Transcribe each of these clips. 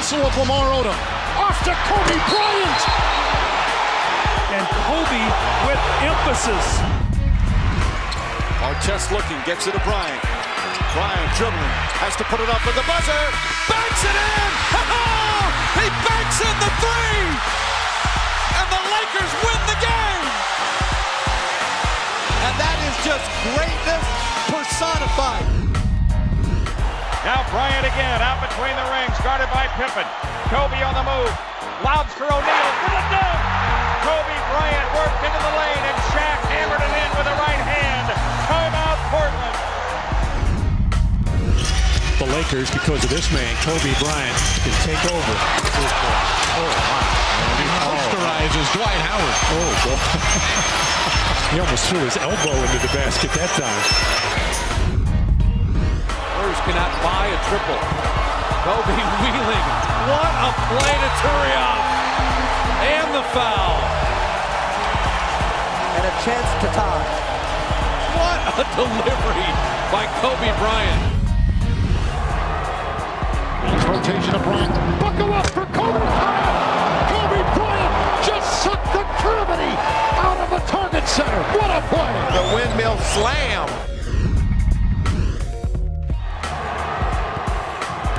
hustle of Lamar Odom. Off to Kobe Bryant. And Kobe with emphasis. Artest looking, gets it to Bryant. Bryant dribbling, has to put it up with the buzzer. Banks it in! He banks in the three! And the Lakers win the game! And that is just greatness personified. Now Bryant again, out between the rings, guarded by Pippen. Kobe on the move, lobs for O'Neal for the dunk. Kobe Bryant worked into the lane, and Shaq hammered it in with the right hand. Timeout, Portland. The Lakers, because of this man, Kobe Bryant, can take over. Oh, my. He posterizes Dwight Howard. Oh, boy. He almost threw his elbow into the basket that time. Spurs cannot buy a triple. Kobe wheeling. What a play to Turiaf. And the foul. And a chance to tie. What a delivery by Kobe Bryant. Rotation of Bryant. Buckle up for Kobe Bryant. Kobe Bryant just sucked the gravity out of the target center. What a play. The windmill slam.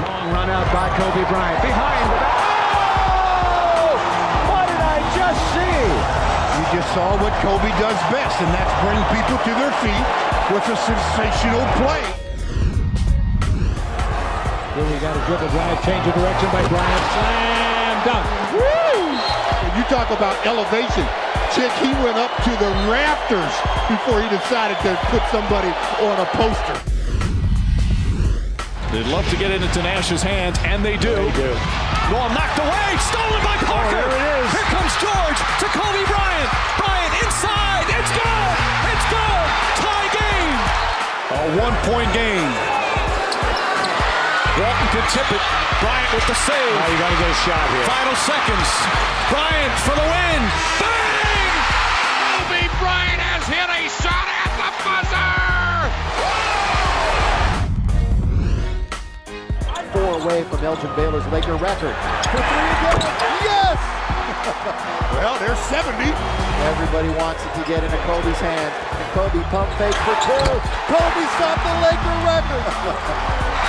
Long run out by Kobe Bryant. Behind the back. Oh! What did I just see? You just saw what Kobe does best, and that's bring people to their feet with a sensational play. Here we got a dribble drive, change of direction by Bryant. Slam dunk. Woo! When you talk about elevation, Chick, he went up to the rafters before he decided to put somebody on a poster. They'd love to get it into Nash's hands, and they do. Ball knocked away, stolen by Parker. There it is. Here comes George to Kobe Bryant. Bryant inside. It's good. It's good. Tie game. A 1-point game. Walton can tip it. Bryant with the save. Now you got to get a shot here. Final seconds. Bryant for the win. Bang! Kobe Bryant has hit a shot at the buzzer. 4 away from Elgin Baylor's Laker record. For 3 again. Yes! Well, there's 70. Everybody wants it to get into Kobe's hand. Kobe pump fake for 2. Kobe stopped the Laker record.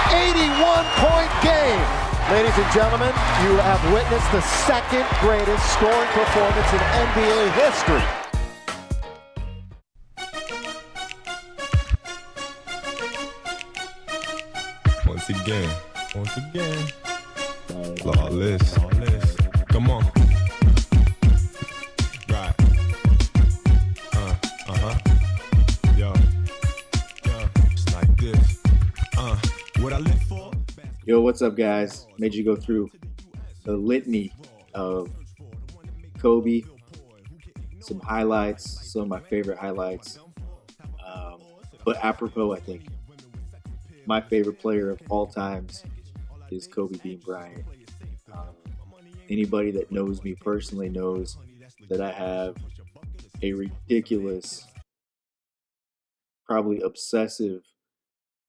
81-point game. Ladies and gentlemen, you have witnessed the second greatest scoring performance in NBA history. Once again, flawless. Come on. Right. Yo. It's like this. What I live for. Yo, what's up, guys? Made you go through the litany of Kobe, some highlights, some of my favorite highlights. But apropos, I think my favorite player of all times is Kobe Bean Bryant. Anybody that knows me personally knows that I have a ridiculous, probably obsessive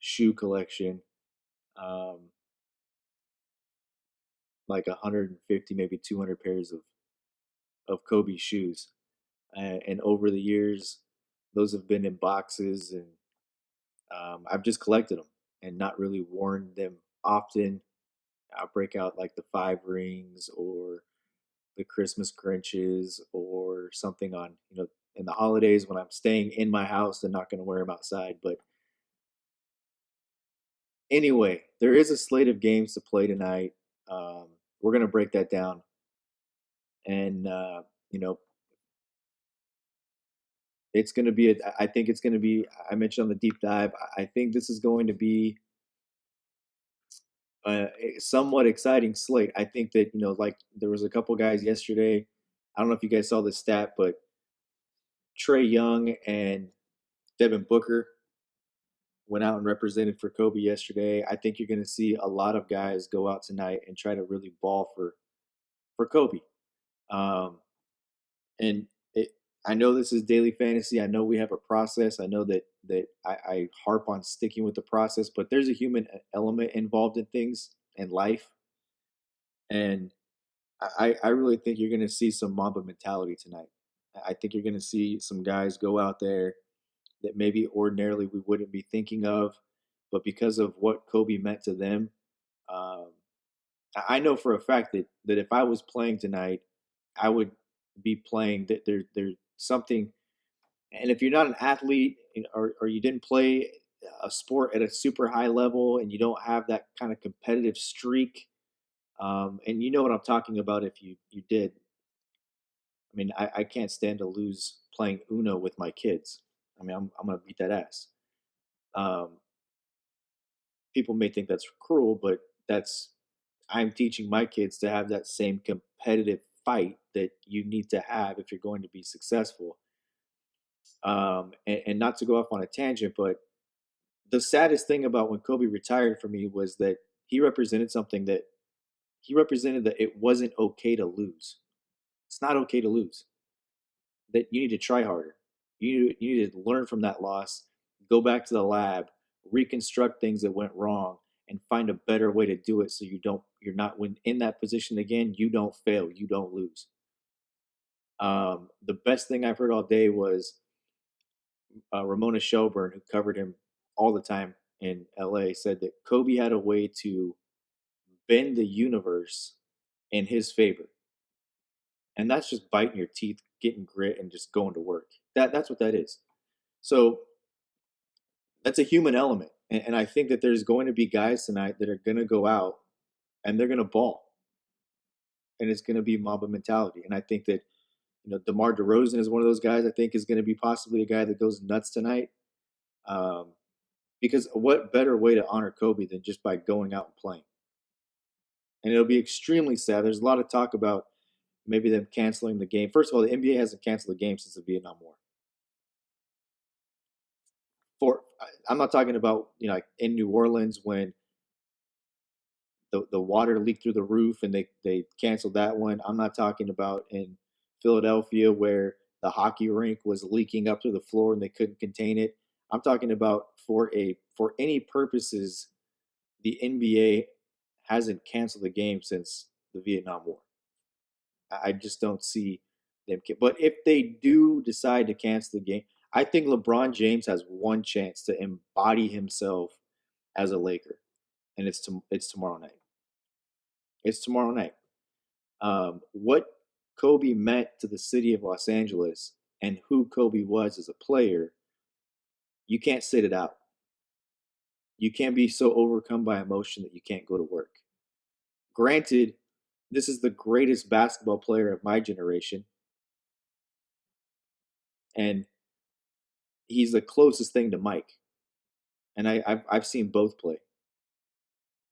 shoe collection. Like 150, maybe 200 pairs of Kobe shoes. And over the years, those have been in boxes, and I've just collected them and not really worn them often. I'll break out like the 5 rings or the Christmas Grinches or something on, in the holidays when I'm staying in my house and not going to wear them outside. But anyway, there is a slate of games to play tonight. We're going to break that down. And, it's going to be, I think it's going to be, I mentioned on the deep dive, I think this is going to be a somewhat exciting slate. I think that, like there was a couple guys yesterday. I don't know if you guys saw this stat, but Trae Young and Devin Booker went out and represented for Kobe yesterday. I think you're going to see a lot of guys go out tonight and try to really ball for Kobe. And I know this is daily fantasy. I know we have a process. I know that I harp on sticking with the process, but there's a human element involved in things and life. And I really think you're going to see some Mamba mentality tonight. I think you're going to see some guys go out there that maybe ordinarily we wouldn't be thinking of, but because of what Kobe meant to them, um, I know for a fact that if I was playing tonight, I would be playing that there's something. And if you're not an athlete or you didn't play a sport at a super high level and you don't have that kind of competitive streak, and you know what I'm talking about if you did. I mean, I can't stand to lose playing Uno with my kids. I mean, I'm going to beat that ass. Um, People may think that's cruel, but that's I'm teaching my kids to have that same competitive fight that you need to have if you're going to be successful. And not to go off on a tangent, but the saddest thing about when Kobe retired for me was that he represented something that he represented that it wasn't okay to lose. It's not okay to lose. That you need to try harder. You need to learn from that loss, go back to the lab, reconstruct things that went wrong, and find a better way to do it so you're not when in that position again, you don't fail, you don't lose. The best thing I've heard all day was Ramona Shelburne, who covered him all the time in LA, said that Kobe had a way to bend the universe in his favor. And that's just biting your teeth, getting grit, and just going to work. That's what that is. So that's a human element. And I think that there's going to be guys tonight that are going to go out and they're going to ball. And it's going to be Mamba mentality. And I think that, DeMar DeRozan is one of those guys I think is going to be possibly a guy that goes nuts tonight. Because what better way to honor Kobe than just by going out and playing? And it'll be extremely sad. There's a lot of talk about maybe them canceling the game. First of all, the NBA hasn't canceled the game since the Vietnam War. I'm not talking about, like in New Orleans when the water leaked through the roof and they canceled that one. I'm not talking about in Philadelphia where the hockey rink was leaking up through the floor and they couldn't contain it. I'm talking about for any purposes, the NBA hasn't canceled the game since the Vietnam War. I just don't see them. But if they do decide to cancel the game, I think LeBron James has one chance to embody himself as a Laker, and it's tomorrow night. It's tomorrow night. What Kobe meant to the city of Los Angeles and who Kobe was as a player, you can't sit it out. You can't be so overcome by emotion that you can't go to work. Granted, this is the greatest basketball player of my generation. And he's the closest thing to Mike. And I've seen both play.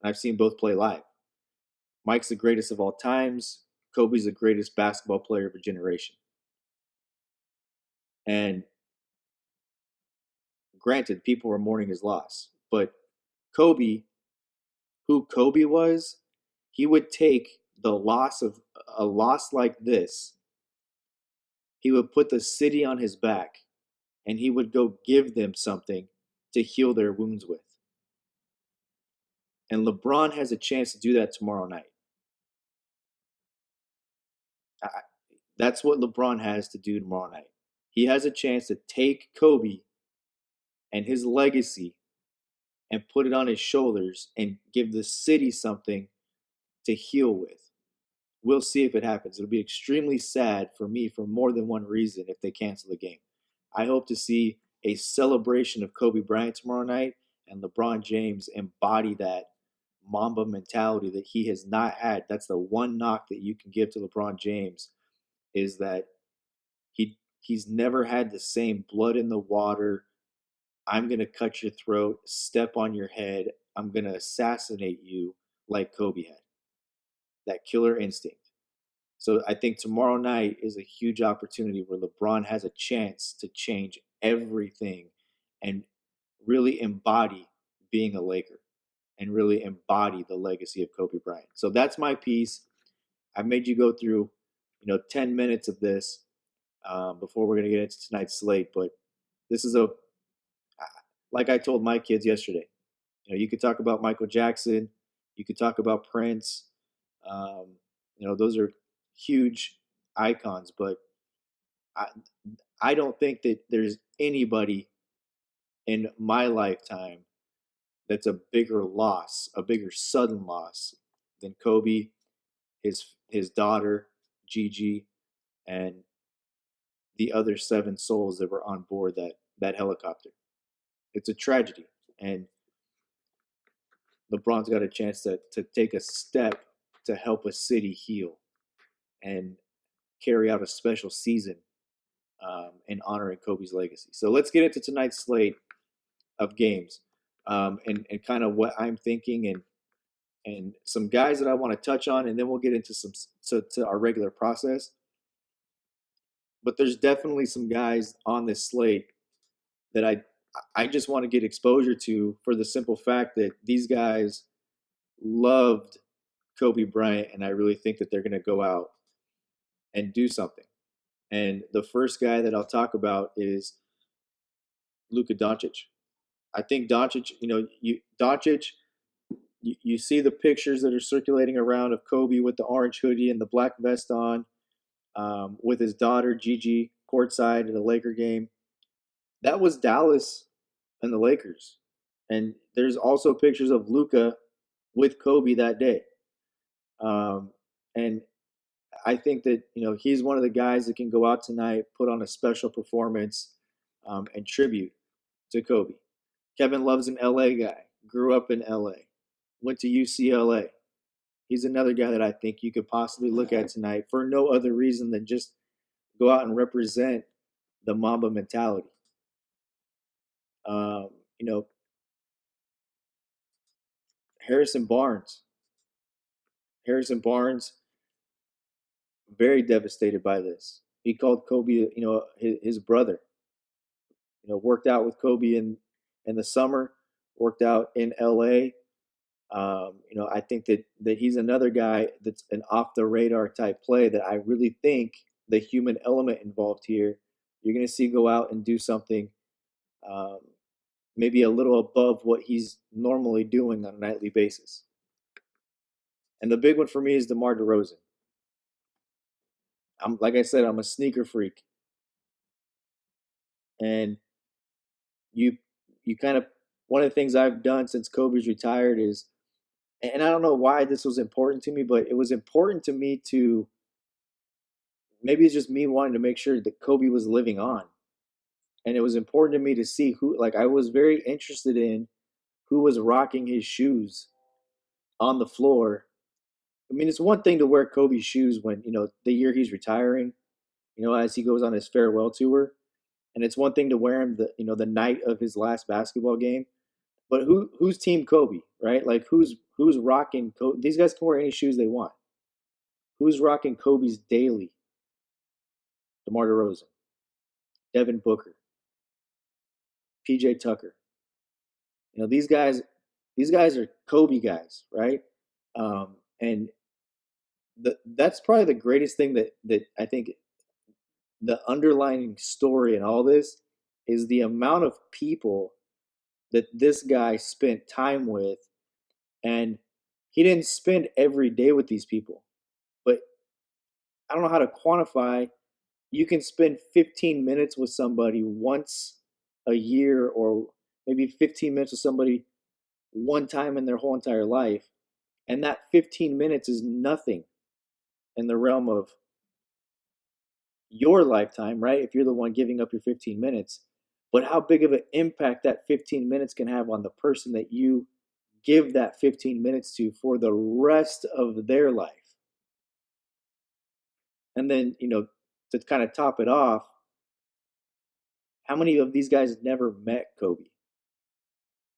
I've seen both play live. Mike's the greatest of all times. Kobe's the greatest basketball player of a generation. And granted, people were mourning his loss. But Kobe, who Kobe was, he would take the loss of a loss like this. He would put the city on his back and he would go give them something to heal their wounds with. And LeBron has a chance to do that tomorrow night. That's what LeBron has to do tomorrow night. He has a chance to take Kobe and his legacy and put it on his shoulders and give the city something to heal with. We'll see if it happens. It'll be extremely sad for me for more than one reason if they cancel the game. I hope to see a celebration of Kobe Bryant tomorrow night and LeBron James embody that Mamba mentality that he has not had. That's the one knock that you can give to LeBron James is that he's never had the same blood in the water. I'm going to cut your throat, step on your head. I'm going to assassinate you like Kobe had. That killer instinct. So I think tomorrow night is a huge opportunity where LeBron has a chance to change everything and really embody being a Laker and really embody the legacy of Kobe Bryant. So that's my piece. I've made you go through, 10 minutes of this before we're going to get into tonight's slate. But this is like I told my kids yesterday, you could talk about Michael Jackson. You could talk about Prince. Those are huge icons, but I, I don't think that there's anybody in my lifetime that's a bigger loss, a bigger sudden loss than Kobe, his daughter, Gigi, and the other 7 souls that were on board that helicopter. It's a tragedy, and LeBron's got a chance to take a step to help a city heal and carry out a special season in honoring Kobe's legacy. So let's get into tonight's slate of games and kind of what I'm thinking and some guys that I want to touch on, and then we'll get into to our regular process. But there's definitely some guys on this slate that I just want to get exposure to for the simple fact that these guys loved Kobe Bryant, and I really think that they're going to go out and do something. And the first guy that I'll talk about is Luka Doncic. I think Doncic, you see the pictures that are circulating around of Kobe with the orange hoodie and the black vest on, with his daughter Gigi courtside in a Laker game. That was Dallas and the Lakers. And there's also pictures of Luka with Kobe that day. And I think that, he's one of the guys that can go out tonight, put on a special performance, and tribute to Kobe. Kevin Love's an LA guy, grew up in LA, went to UCLA. He's another guy that I think you could possibly look at tonight for no other reason than just go out and represent the Mamba mentality. Harrison Barnes, very devastated by this. He called Kobe, his brother. Worked out with Kobe in the summer, worked out in LA. I think that he's another guy that's an off the radar type play that I really think the human element involved here, you're going to see go out and do something maybe a little above what he's normally doing on a nightly basis. And the big one for me is DeMar DeRozan. Like I said, I'm a sneaker freak. And you kind of, one of the things I've done since Kobe's retired is, and I don't know why this was important to me, but it was important to me to, maybe it's just me wanting to make sure that Kobe was living on. And it was important to me to see who, I was very interested in who was rocking his shoes on the floor. I mean, it's one thing to wear Kobe's shoes when, the year he's retiring, as he goes on his farewell tour. And it's one thing to wear him the night of his last basketball game. But who's Team Kobe, right? Who's rocking Kobe? These guys can wear any shoes they want. Who's rocking Kobe's daily? DeMar DeRozan, Devin Booker, PJ Tucker. These guys are Kobe guys, right? And that's probably the greatest thing that I think the underlying story in all this is the amount of people that this guy spent time with. And he didn't spend every day with these people, but I don't know how to quantify. You can spend 15 minutes with somebody once a year, or maybe 15 minutes with somebody one time in their whole entire life. And that 15 minutes is nothing in the realm of your lifetime, right? If you're the one giving up your 15 minutes, but how big of an impact that 15 minutes can have on the person that you give that 15 minutes to for the rest of their life. And then, to kind of top it off, how many of these guys never met Kobe,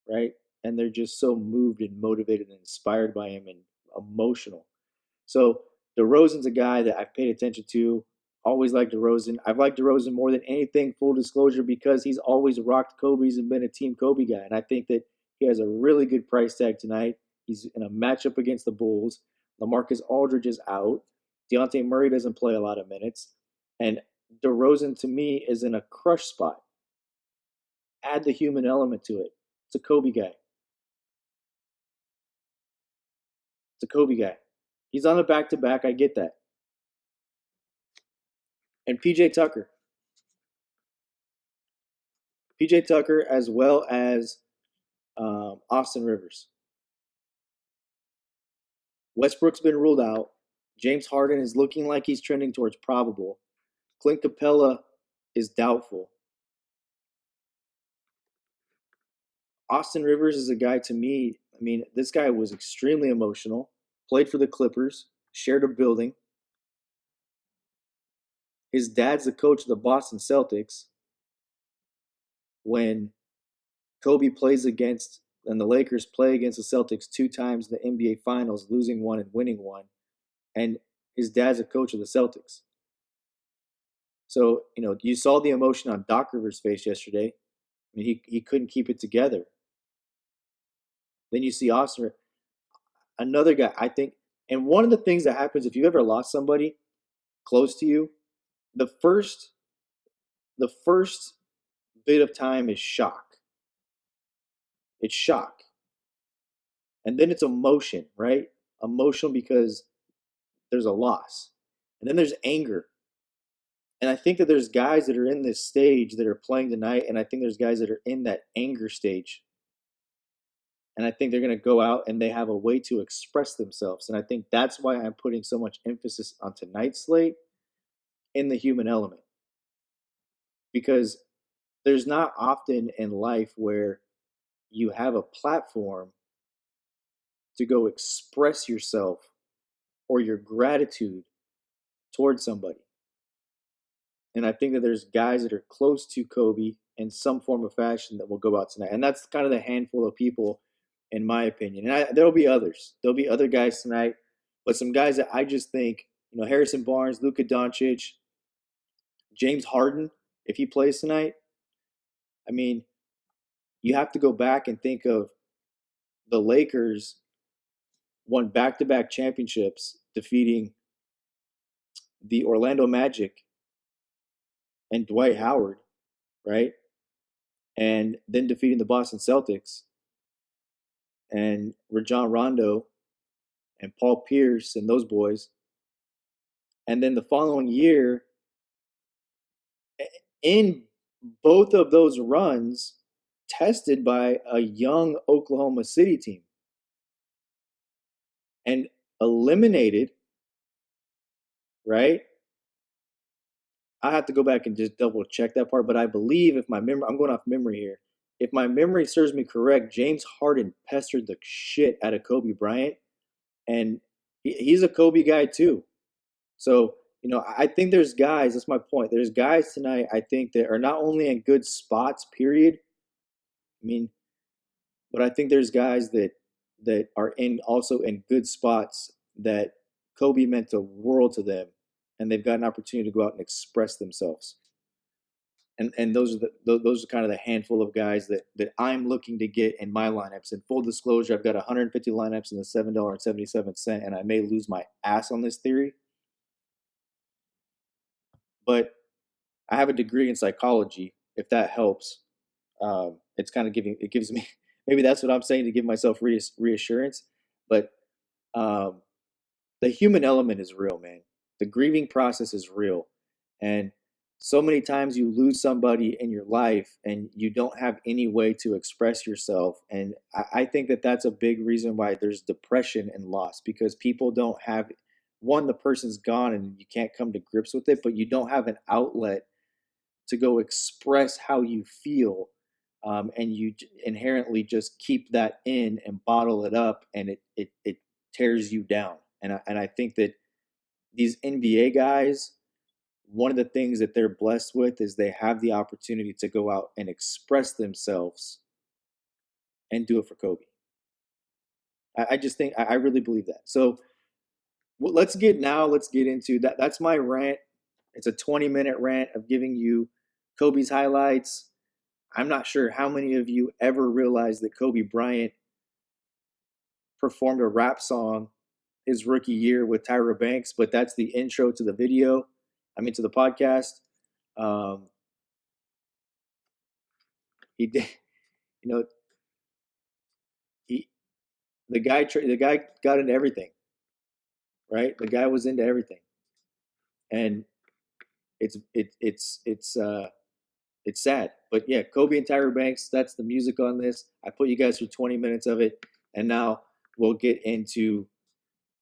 right? And they're just so moved and motivated and inspired by him and emotional. So DeRozan's a guy that I've paid attention to. Always liked DeRozan. I've liked DeRozan more than anything, full disclosure, because he's always rocked Kobe's and been a Team Kobe guy. And I think that he has a really good price tag tonight. He's in a matchup against the Bulls. LaMarcus Aldridge is out. Dejounte Murray doesn't play a lot of minutes. And DeRozan, to me, is in a crush spot. Add the human element to it. It's a Kobe guy. He's on a back-to-back. I get that. And PJ Tucker. PJ Tucker as well as Austin Rivers. Westbrook's been ruled out. James Harden is looking like he's trending towards probable. Clint Capella is doubtful. Austin Rivers is a guy, to me, I mean, this guy was extremely emotional, played for the Clippers, shared a building. His dad's the coach of the Boston Celtics. When Kobe plays against, and the Lakers play against the Celtics 2 times in the NBA Finals, losing one and winning one, and his dad's a coach of the Celtics. So, you saw the emotion on Doc Rivers' face yesterday. I mean, he couldn't keep it together. Then you see Austin, another guy, I think, and one of the things that happens if you ever lost somebody close to you, the first bit of time is shock. It's shock. And then it's emotion, right? Emotional because there's a loss. And then there's anger. And I think that there's guys that are in this stage that are playing tonight, and I think there's guys that are in that anger stage. And I think they're going to go out and they have a way to express themselves. And I think that's why I'm putting so much emphasis on tonight's slate in the human element. Because there's not often in life where you have a platform to go express yourself or your gratitude towards somebody. And I think that there's guys that are close to Kobe in some form of fashion that will go out tonight. And that's kind of the handful of people, in my opinion. And there'll be others. There'll be other guys tonight. But some guys that I just think, Harrison Barnes, Luka Doncic, James Harden, if he plays tonight, I mean, you have to go back and think of the Lakers won back-to-back championships defeating the Orlando Magic and Dwight Howard, right? And then defeating the Boston Celtics and Rajon Rondo and Paul Pierce and those boys. And then the following year, in both of those runs, tested by a young Oklahoma City team and eliminated, right? I have to go back and just double check that part, but I believe I'm going off memory here. If my memory serves me correct, James Harden pestered the shit out of Kobe Bryant, and he's a Kobe guy too. So, I think there's guys, that's my point. There's guys tonight, I think, that are not only in good spots, period. I mean, but I think there's guys that are also in good spots that Kobe meant the world to them, and they've got an opportunity to go out and express themselves. And those are kind of the handful of guys that I'm looking to get in my lineups. In full disclosure, I've got 150 lineups in the $7.77, and I may lose my ass on this theory. But I have a degree in psychology, if that helps. It's kind of it gives me, maybe that's what I'm saying to give myself reassurance. But the human element is real, man. The grieving process is real. And so many times you lose somebody in your life and you don't have any way to express yourself. And I think that that's a big reason why there's depression and loss, because people don't have, one, the person's gone and you can't come to grips with it, but you don't have an outlet to go express how you feel. And you inherently just keep that in and bottle it up, and it tears you down. And I think that these NBA guys, one of the things that they're blessed with is they have the opportunity to go out and express themselves and do it for Kobe. I just think, I really believe that. So let's get into that. That's my rant. It's a 20-minute rant of giving you Kobe's highlights. I'm not sure how many of you ever realized that Kobe Bryant performed a rap song his rookie year with Tyra Banks, but that's the intro to the video. To the podcast. He did, the guy got into everything. right? The guy was into everything, and it's sad. But yeah, Kobe and Tyra Banks, that's the music on this. I put you guys through 20 minutes of it, and now we'll get into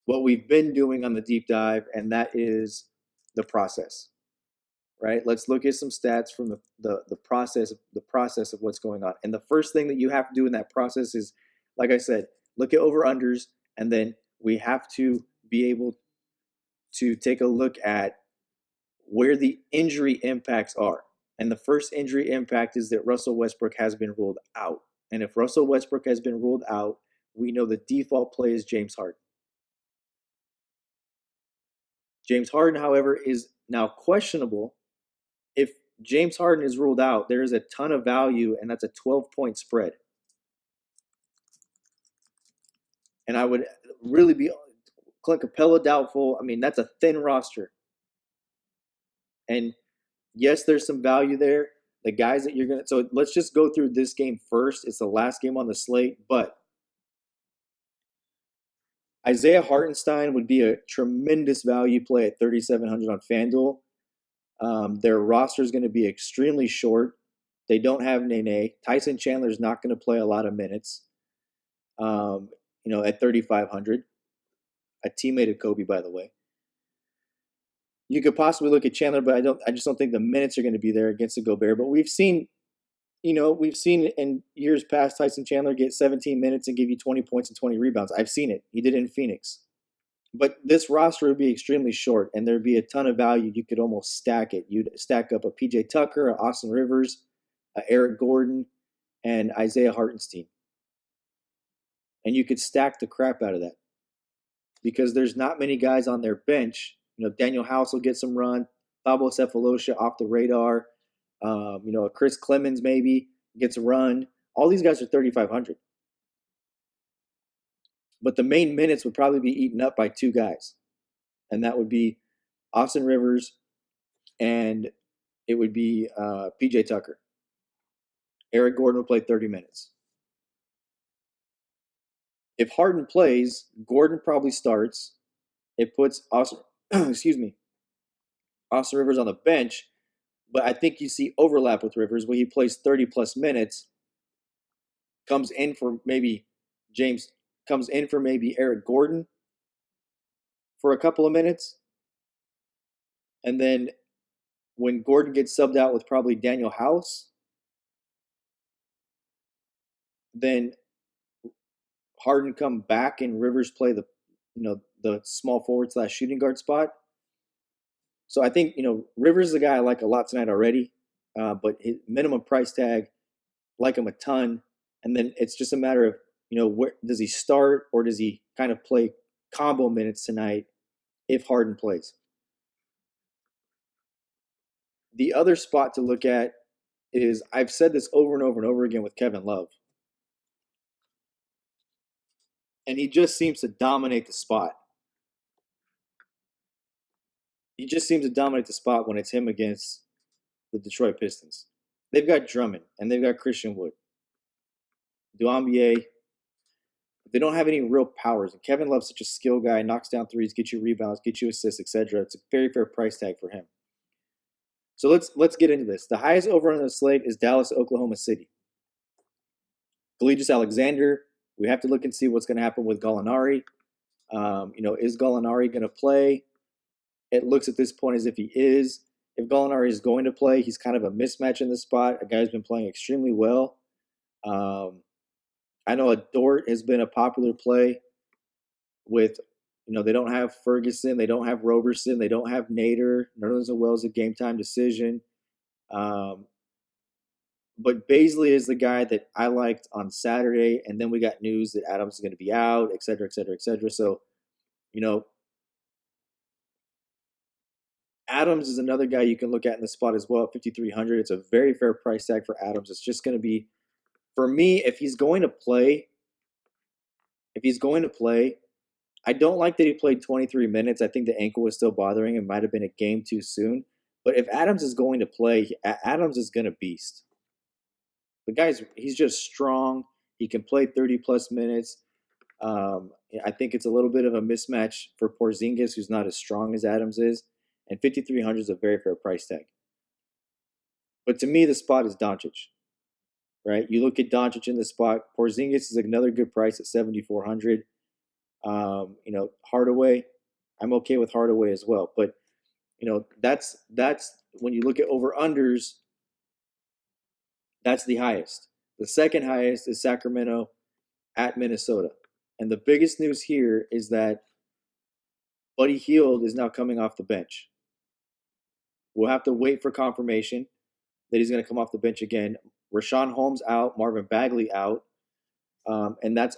what we've been doing on the deep dive, and that is the process. Right? Let's look at some stats from the process of what's going on. And the first thing that you have to do in that process is, like I said, look at over-unders, and then we have to be able to take a look at where the injury impacts are. And the first injury impact is that Russell Westbrook has been ruled out. And if Russell Westbrook has been ruled out, we know the default play is James Harden. James Harden, however, is now questionable. If James Harden is ruled out, there is a ton of value, and that's a 12-point spread. And I would really be Clint Capella doubtful. I mean, that's a thin roster. And yes, there's some value there. The guys that you're going to – so let's just go through this game first. It's the last game on the slate. But Isaiah Hartenstein would be a tremendous value play at $3,700 on FanDuel. Their roster is going to be extremely short. They don't have Nene. Tyson Chandler is not going to play a lot of minutes. At 3,500, a teammate of Kobe, by the way. You could possibly look at Chandler, but I just don't think the minutes are going to be there against the Gobert. But we've seen in years past Tyson Chandler get 17 minutes and give you 20 points and 20 rebounds. I've seen it. He did it in Phoenix. But this roster would be extremely short, and there'd be a ton of value. You could almost stack it. You'd stack up a PJ Tucker, a Austin Rivers, a Eric Gordon, and Isaiah Hartenstein. And you could stack the crap out of that because there's not many guys on their bench. Daniel House will get some run. Pablo Cephalosha off the radar. Chris Clemens maybe gets a run. All these guys are 3,500. But the main minutes would probably be eaten up by two guys. And that would be Austin Rivers and it would be PJ Tucker. Eric Gordon will play 30 minutes. If Harden plays, Gordon probably starts. It puts Austin Rivers on the bench. But I think you see overlap with Rivers where he plays 30-plus minutes, comes in for maybe Eric Gordon for a couple of minutes. And then when Gordon gets subbed out with probably Daniel House, then Harden come back and Rivers play the small forward / shooting guard spot. So I think, Rivers is a guy I like a lot tonight already, but his minimum price tag, like him a ton. And then it's just a matter of, where does he start or does he kind of play combo minutes tonight if Harden plays? The other spot to look at is, I've said this over and over and over again with Kevin Love. And he just seems to dominate the spot. He just seems to dominate the spot when it's him against the Detroit Pistons. They've got Drummond and they've got Christian Wood. Duambier. They don't have any real powers. And Kevin Love's such a skill guy, knocks down threes, gets you rebounds, gets you assists, etc. It's a very fair price tag for him. So let's get into this. The highest over on the slate is Dallas, Oklahoma City. Gilgeous-Alexander. We have to look and see what's going to happen with Gallinari. Is Gallinari going to play? It looks at this point as if he is. If Gallinari is going to play, he's kind of a mismatch in the spot. A guy who's been playing extremely well. I know Dort has been a popular play with, they don't have Ferguson, they don't have Roberson, they don't have Nader. Nerlens Noel's a game-time decision. But Bazley is the guy that I liked on Saturday, and then we got news that Adams is going to be out, et cetera, et cetera, et cetera. So, Adams is another guy you can look at in the spot as well at 5,300. It's a very fair price tag for Adams. It's just going to be, for me, if he's going to play, I don't like that he played 23 minutes. I think the ankle was still bothering him. It might have been a game too soon. But if Adams is going to play, Adams is going to beast. The guy's, he's just strong. He can play 30-plus minutes. I think it's a little bit of a mismatch for Porzingis, who's not as strong as Adams is, and 5,300 is a very fair price tag. But to me, the spot is Doncic, right? You look at Doncic in the spot. Porzingis is another good price at 7,400. Hardaway, I'm okay with Hardaway as well. But that's when you look at over unders, that's the highest. The second highest is Sacramento at Minnesota. And the biggest news here is that Buddy Hield is now coming off the bench. We'll have to wait for confirmation that he's going to come off the bench again. Rashawn Holmes out, Marvin Bagley out. And that's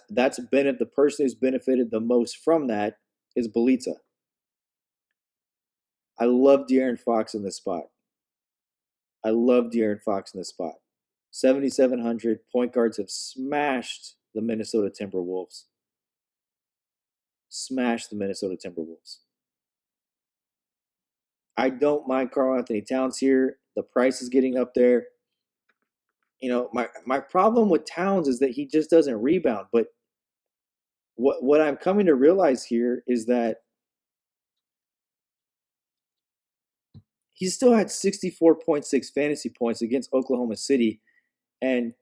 been the person who's benefited the most from that is Bjelica. I love De'Aaron Fox in this spot. 7,700 point guards have smashed the Minnesota Timberwolves. I don't mind Karl Anthony Towns here. The price is getting up there. My problem with Towns is that he just doesn't rebound. But what I'm coming to realize here is that he still had 64.6 fantasy points against Oklahoma City, and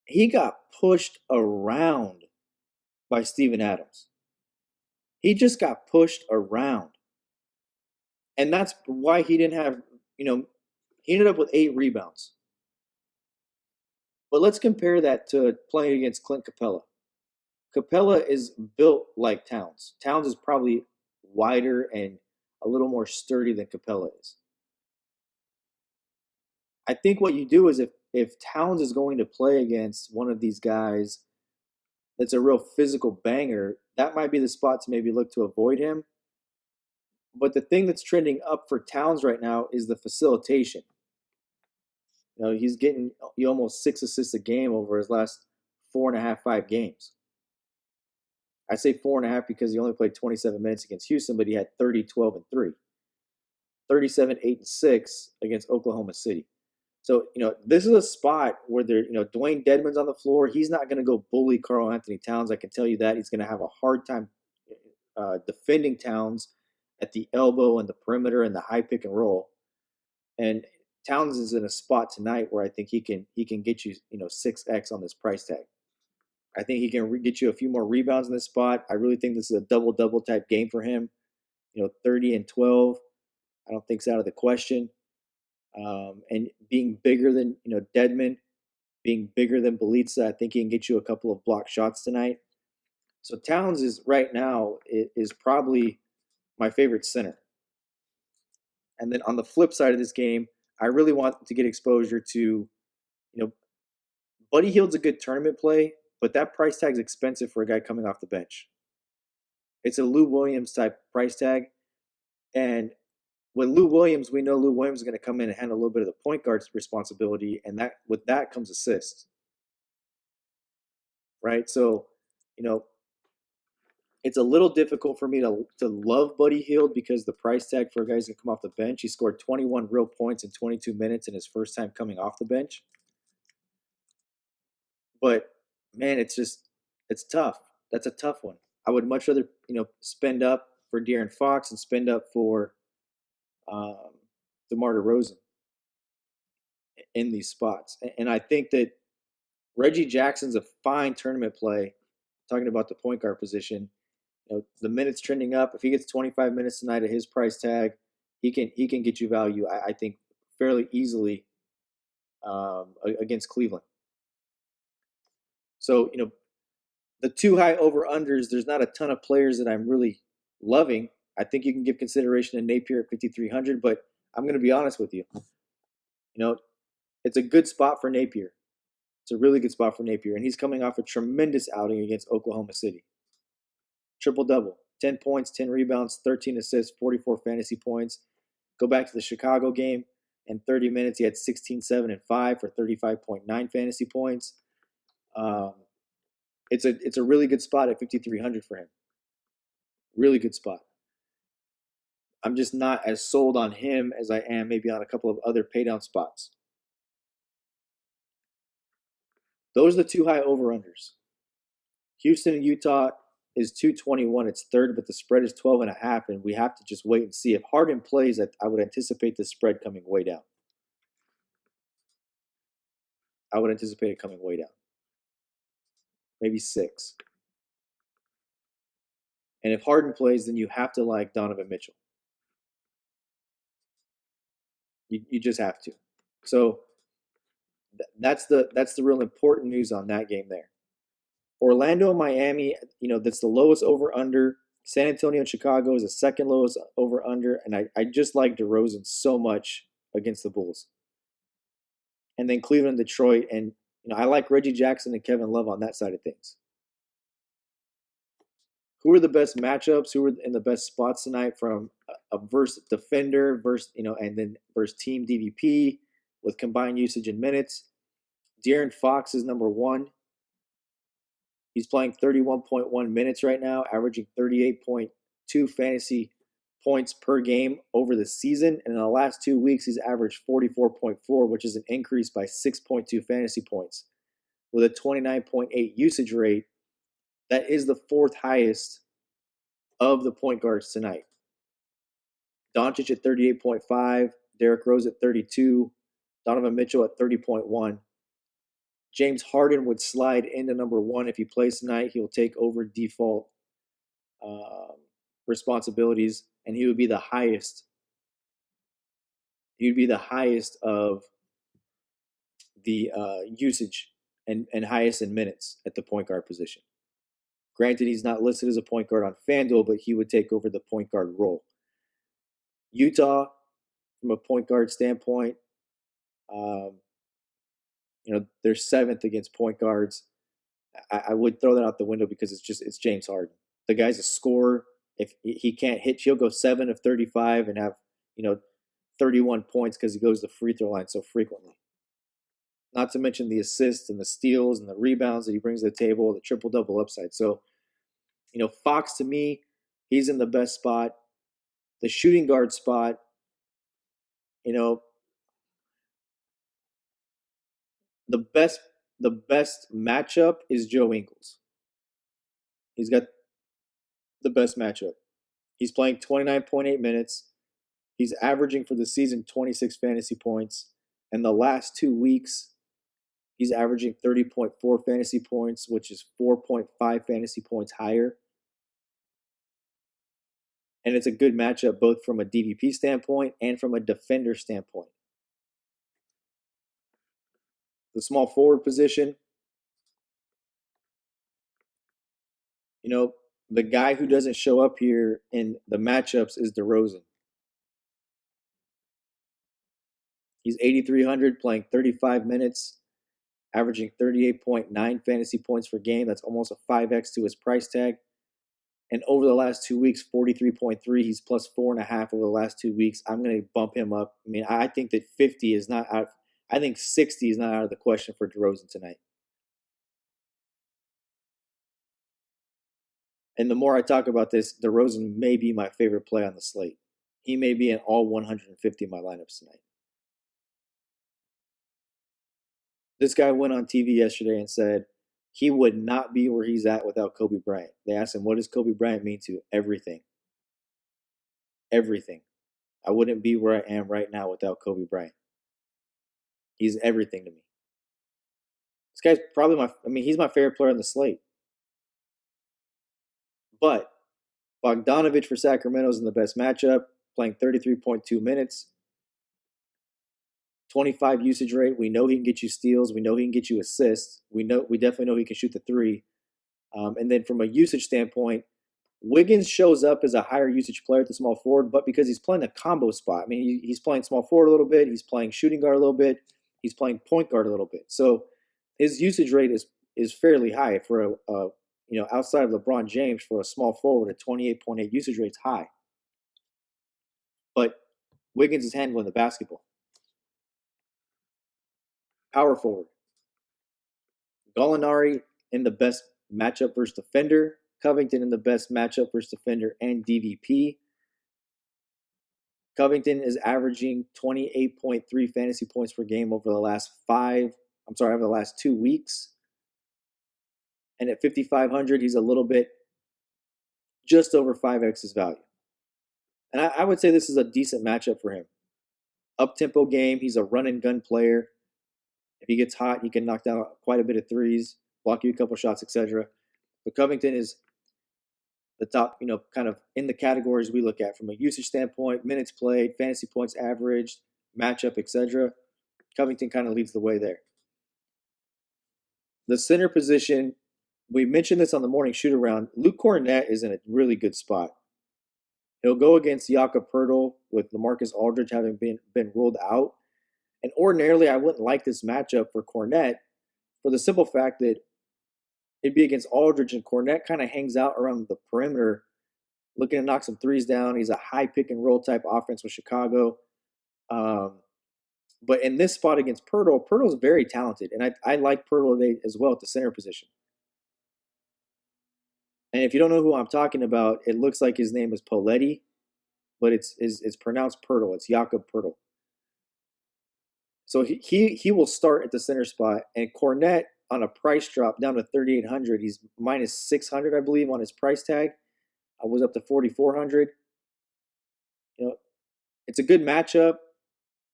he got pushed around by Steven Adams. He just got pushed around. And that's why he didn't have, he ended up with 8 rebounds. But let's compare that to playing against Clint Capella. Capella is built like Towns. Towns is probably wider and a little more sturdy than Capella is. I think what you do is if Towns is going to play against one of these guys that's a real physical banger, that might be the spot to maybe look to avoid him. But the thing that's trending up for Towns right now is the facilitation. He's getting almost 6 assists a game over his last 4.5, 5 games. I say 4.5 because he only played 27 minutes against Houston, but he had 30, 12, and 3. 37, 8, and 6 against Oklahoma City. So, this is a spot where Dwayne Dedmon's on the floor. He's not going to go bully Karl Anthony Towns. I can tell you that. He's going to have a hard time defending Towns at the elbow and the perimeter and the high pick and roll. And Towns is in a spot tonight where I think he can get you 6x on this price tag. I think he can get you a few more rebounds in this spot. I really think this is a double-double type game for him. 30 and 12, I don't think it's out of the question. And being bigger than Dedmon, being bigger than Bjelica, I think he can get you a couple of block shots tonight. So Towns is right now is probably my favorite center. And then on the flip side of this game, I really want to get exposure to, Buddy Hield's a good tournament play, but that price tag is expensive for a guy coming off the bench. It's a Lou Williams type price tag. And with Lou Williams, we know Lou Williams is going to come in and handle a little bit of the point guard's responsibility, and that with that comes assists. Right? So, it's a little difficult for me to love Buddy Hield because the price tag for a guy who's going to come off the bench, he scored 21 real points in 22 minutes in his first time coming off the bench. But, man, it's tough. That's a tough one. I would much rather, spend up for De'Aaron Fox and spend up for DeMar DeRozan in these spots. And I think that Reggie Jackson's a fine tournament play, talking about the point guard position. The minutes trending up. If he gets 25 minutes tonight at his price tag, he can get you value, I think, fairly easily against Cleveland. So, the two high over-unders, there's not a ton of players that I'm really loving. I think you can give consideration to Napier at 5,300, but I'm going to be honest with you. It's a good spot for Napier. It's a really good spot for Napier, and he's coming off a tremendous outing against Oklahoma City. Triple-double, 10 points, 10 rebounds, 13 assists, 44 fantasy points. Go back to the Chicago game. In 30 minutes, he had 16, 7, and 5 for 35.9 fantasy points. It's a really good spot at 5,300 for him. Really good spot. I'm just not as sold on him as I am maybe on a couple of other paydown spots. Those are the two high over-unders. Houston and Utah is 221. It's third, but the spread is 12.5, and we have to just wait and see. If Harden plays, I would anticipate the spread coming way down. I would anticipate it coming way down. Maybe 6. And if Harden plays, then you have to like Donovan Mitchell. You just have to. So that's the real important news on that game there. Orlando and Miami, that's the lowest over-under. San Antonio and Chicago is the second lowest over-under. And I just like DeRozan so much against the Bulls. And then Cleveland, Detroit. And I like Reggie Jackson and Kevin Love on that side of things. Who are the best matchups? Who are in the best spots tonight from a versus defender versus and then versus team DVP with combined usage in minutes? De'Aaron Fox is number 1. He's playing 31.1 minutes right now, averaging 38.2 fantasy points per game over the season. And in the last 2 weeks, he's averaged 44.4, which is an increase by 6.2 fantasy points. With a 29.8 usage rate, that is the 4th highest of the point guards tonight. Doncic at 38.5, Derrick Rose at 32, Donovan Mitchell at 30.1. James Harden would slide into number 1 if he plays tonight. He'll take over default responsibilities, and he would be the highest. He would be the highest of the usage and highest in minutes at the point guard position. Granted, he's not listed as a point guard on FanDuel, but he would take over the point guard role. Utah, from a point guard standpoint, they're 7th against point guards. I would throw that out the window because it's James Harden. The guy's a scorer. If he can't hit, he'll go 7 of 35 and have 31 points because he goes to the free throw line so frequently. Not to mention the assists and the steals and the rebounds that he brings to the table, the triple-double upside. So, Fox, to me, he's in the best spot. The shooting guard spot, the best matchup is Joe Ingles. He's got the best matchup. He's playing 29.8 minutes. He's averaging for the season 26 fantasy points. And the last 2 weeks, he's averaging 30.4 fantasy points, which is 4.5 fantasy points higher. And it's a good matchup both from a DVP standpoint and from a defender standpoint. The small forward position, the guy who doesn't show up here in the matchups is DeRozan. He's 8,300, playing 35 minutes, averaging 38.9 fantasy points per game. That's almost a 5x to his price tag. And over the last 2 weeks, 43.3. He's plus 4.5 over the last 2 weeks. I'm going to bump him up. I mean, I think that 50 is not out. I think 60 is not out of the question for DeRozan tonight. And the more I talk about this, DeRozan may be my favorite play on the slate. He may be in all 150 of my lineups tonight. This guy went on TV yesterday and said he would not be where he's at without Kobe Bryant. They asked him, what does Kobe Bryant mean to you? Everything. Everything. I wouldn't be where I am right now without Kobe Bryant. He's everything to me. This guy's probably he's my favorite player on the slate. But Bogdanovich for Sacramento is in the best matchup, playing 33.2 minutes. 25 usage rate. We know he can get you steals. We know he can get you assists. We definitely know he can shoot the 3. And then from a usage standpoint, Wiggins shows up as a higher usage player at the small forward, but because he's playing a combo spot. I mean, he's playing small forward a little bit. He's playing shooting guard a little bit. He's playing point guard a little bit. So his usage rate is fairly high for outside of LeBron James for a small forward. A 28.8 usage rate's high. But Wiggins is handling the basketball. Power forward. Gallinari in the best matchup versus defender. Covington in the best matchup versus defender and DVP. Covington is averaging 28.3 fantasy points per game over the last 2 weeks. And at 5,500, he's a little bit just over 5x his value. And I would say this is a decent matchup for him. Up-tempo game. He's a run-and-gun player. If he gets hot, he can knock down quite a bit of threes, block you a couple shots, etc. But Covington is the top, kind of in the categories we look at from a usage standpoint, minutes played, fantasy points averaged, matchup, etc. Covington kind of leads the way there. The center position, we mentioned this on the morning shoot-around. Luke Cornett is in a really good spot. He'll go against Jakob Poeltl with LaMarcus Aldridge having been ruled out. And ordinarily, I wouldn't like this matchup for Cornett for the simple fact that it'd be against Aldridge, and Cornett kind of hangs out around the perimeter, looking to knock some threes down. He's a high pick-and-roll type offense with Chicago. But in this spot against Poeltl, Poeltl's very talented, and I like Poeltl as well at the center position. And if you don't know who I'm talking about, it looks like his name is Poletti, but it's pronounced Poeltl. It's Jakob Poeltl. So he will start at the center spot, and Cornett on a price drop down to 3,800. He's minus 600, I believe, on his price tag. I was up to 4,400. It's a good matchup.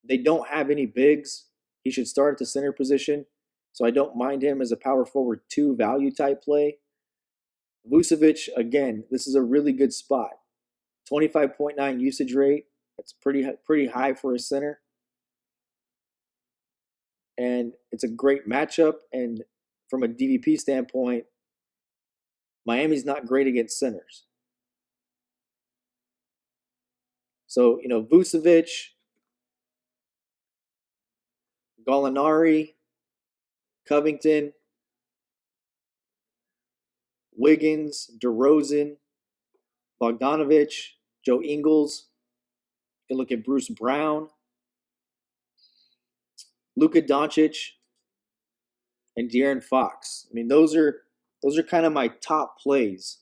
They don't have any bigs. He should start at the center position, so I don't mind him as a power forward 2 value type play. Vucevic, again, this is a really good spot. 25.9 usage rate. That's pretty high for a center. And it's a great matchup. And from a DVP standpoint, Miami's not great against centers. So, Vucevic, Gallinari, Covington, Wiggins, DeRozan, Bogdanovich, Joe Ingles. You can look at Bruce Brown, Luka Doncic, and De'Aaron Fox. I mean, those are kind of my top plays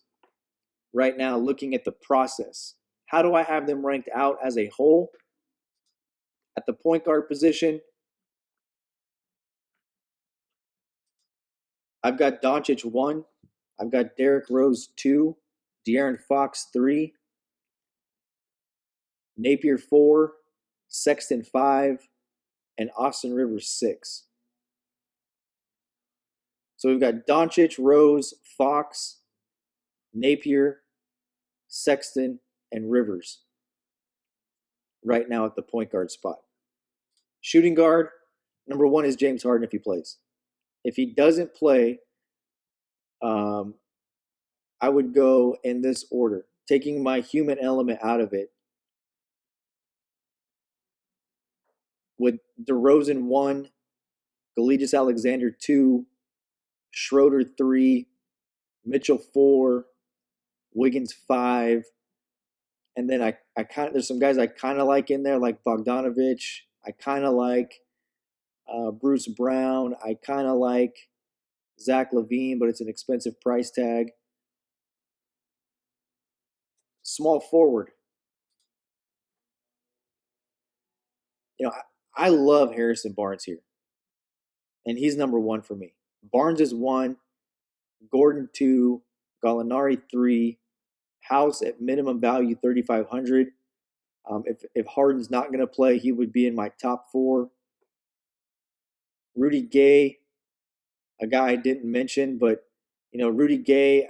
right now looking at the process. How do I have them ranked out as a whole? At the point guard position, I've got Doncic 1. I've got Derrick Rose 2. De'Aaron Fox 3. Napier 4. Sexton 5. And Austin Rivers 6. So we've got Doncic, Rose, Fox, Napier, Sexton, and Rivers right now at the point guard spot. Shooting guard, number 1 is James Harden if he plays. If he doesn't play, I would go in this order, taking my human element out of it. With DeRozan 1, Gilgeous Alexander 2, Schroeder 3, Mitchell 4, Wiggins 5, and then there's some guys I kind of like in there, like Bogdanovich. I kind of like Bruce Brown. I kind of like Zach LaVine, but it's an expensive price tag. Small forward. I love Harrison Barnes here, and he's number 1 for me. Barnes is 1, Gordon 2, Gallinari 3, House at minimum value 3,500. If Harden's not going to play, he would be in my top 4. Rudy Gay, a guy I didn't mention, but Rudy Gay,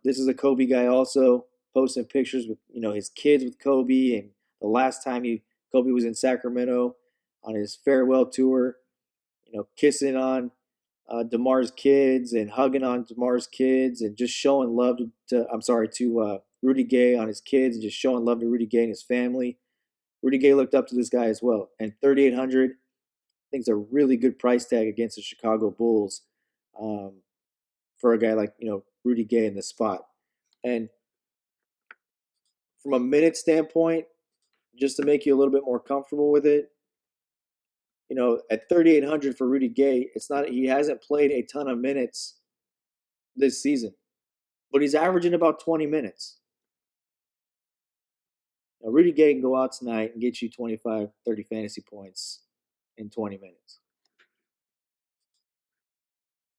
this is a Kobe guy also, posting pictures with his kids with Kobe, and the last time Kobe was in Sacramento on his farewell tour, kissing on DeMar's kids and hugging on DeMar's kids and just showing love to Rudy Gay on his kids and just showing love to Rudy Gay and his family. Rudy Gay looked up to this guy as well. And 3,800, I think is a really good price tag against the Chicago Bulls for a guy like, Rudy Gay in this spot. And from a minute standpoint, just to make you a little bit more comfortable with it, at 3,800 for Rudy Gay, he hasn't played a ton of minutes this season, but he's averaging about 20 minutes. Now, Rudy Gay can go out tonight and get you 25, 30 fantasy points in 20 minutes.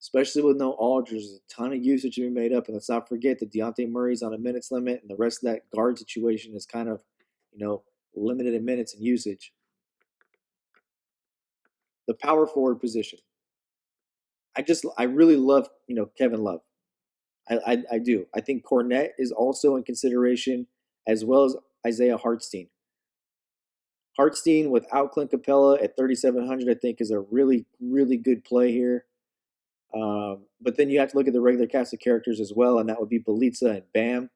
especially with no Aldridge. There's a ton of usage to be made up. And let's not forget that Dejounte Murray's on a minutes limit, and the rest of that guard situation is kind of, limited in minutes and usage. The power forward position. I really love, Kevin Love. I do. I think Cornette is also in consideration, as well as Isaiah Hartenstein. Hartenstein without Clint Capella at 3,700, I think, is a really, really good play here. But then you have to look at the regular cast of characters as well, and that would be Bjelica and Bam,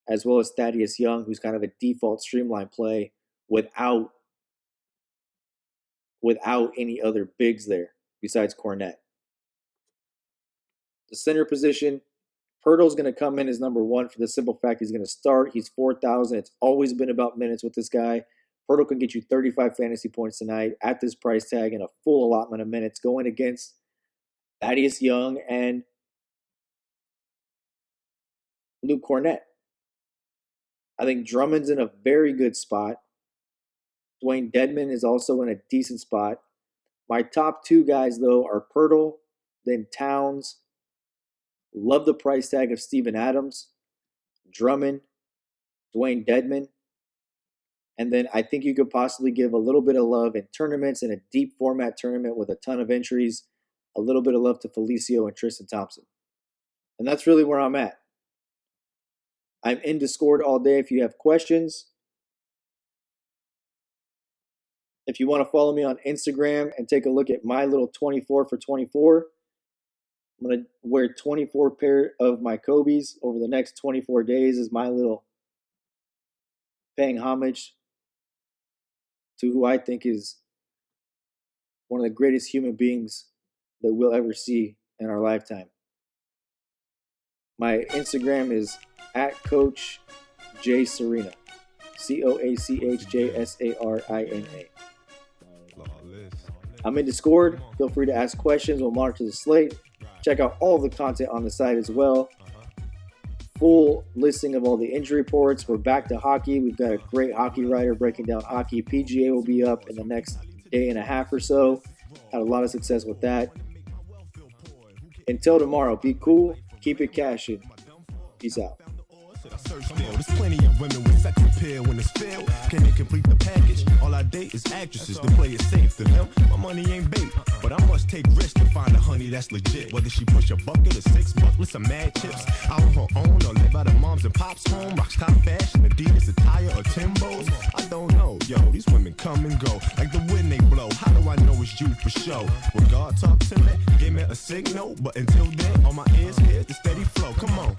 as well as Thaddeus Young, who's kind of a default streamline play without any other bigs there besides Cornette. The center position, Poeltl's going to come in as number 1 for the simple fact he's going to start. He's 4,000. It's always been about minutes with this guy. Poeltl can get you 35 fantasy points tonight at this price tag and a full allotment of minutes going against Thaddeus Young and Luke Cornette. I think Drummond's in a very good spot. Dwayne Dedmon is also in a decent spot. My top 2 guys, though, are Poeltl, then Towns. Love the price tag of Steven Adams, Drummond, Dwayne Dedmon. And then I think you could possibly give a little bit of love in tournaments, in a deep format tournament with a ton of entries, a little bit of love to Felicio and Tristan Thompson. And that's really where I'm at. I'm in Discord all day if you have questions. If you want to follow me on Instagram and take a look at my little 24 for 24, I'm going to wear 24 pair of my Kobe's over the next 24 days as my little paying homage to who I think is one of the greatest human beings that we'll ever see in our lifetime. My Instagram is @Coach J Serena. CoachJSarina. I'm in Discord. Feel free to ask questions. We'll monitor the slate. Check out all of the content on the site as well. Full listing of all the injury reports. We're back to hockey. We've got a great hockey writer breaking down hockey. PGA will be up in the next day and a half or so. Had a lot of success with that. Until tomorrow, be cool. Keep it cashing. Peace out. There's plenty of women with sex appeal when it's filled. Can they complete the package? All I date is actresses. The play is safe to them. My money ain't bait, but I must take risks to find a honey that's legit. Whether she push a bucket or 6 bucks with some mad chips, out on her own or live out of mom's and pop's home, rocks top fashion, Adidas attire or Timbos. I don't know, yo. These women come and go like the wind they blow. How do I know it's you for sure? When God talk to me, give me a signal. But until then, on my ears, here's the steady flow. Come on.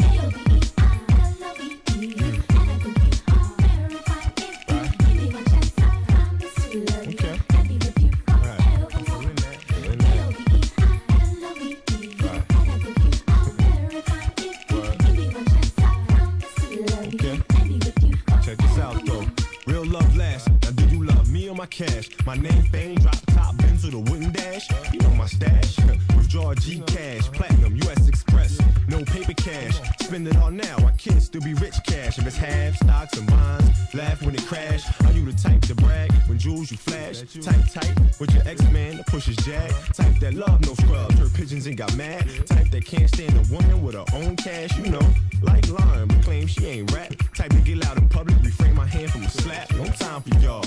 Cash, my name fame, drop top Benz with a wooden dash. You know my stash. Withdraw G cash, platinum, US Express. No paper cash, spend it all now. I can't still be rich cash. If it's half stocks and bonds, laugh when it crash. Are you the type to brag when jewels you flash? Type tight with your ex-man that pushes jag. Type that love no scrubs, her pigeons and got mad. Type that can't stand a woman with her own cash. You know, like Lauren, but claim she ain't rap. Type to get loud in public, refrain my hand from a slap. No time for y'all.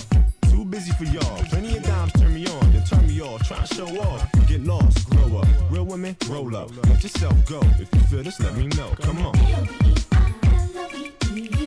Too busy for y'all. Plenty of dimes turn me on, then turn me off. Try to show off. Get lost, grow up. Real women, roll up. Let yourself go. If you feel this, let me know. Come on.